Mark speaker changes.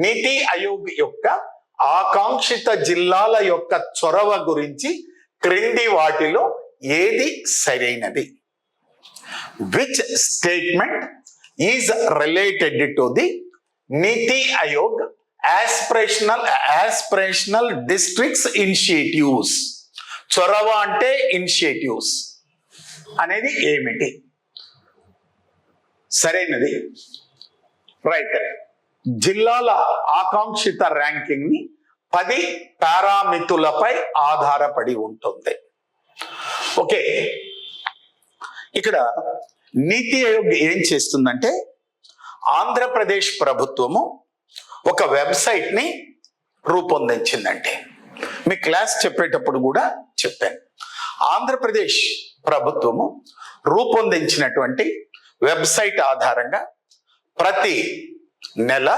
Speaker 1: నీతి ఆయోగ్ యొక్క ఆకాంక్షిత జిల్లాల యొక్క చొరవ గురించి క్రింది వాటిలో ఏది సరైనది? Which statement is related to the NITI Aayog aspirational districts initiatives? చొరవ అంటే ఇనిషియేటివ్స్ అనేది ఏమిటి? సరైనది రైట్. జిల్లాల ఆకాంక్షిత ర్యాంకింగ్ ని 10 పారామితులపై ఆధారపడి ఉంటుంది. ఓకే, ఇక్కడ నీతి ఆయోగ్ ఏం చేస్తుందంటే, ఆంధ్రప్రదేశ్ ప్రభుత్వము ఒక వెబ్సైట్ ని రూపొందించిందంటే, మీ క్లాస్ చెప్పేటప్పుడు కూడా చెప్పాను. ఆంధ్రప్రదేశ్ ప్రభుత్వము రూపొందించినటువంటి వెబ్సైట్ ఆధారంగా ప్రతి నెల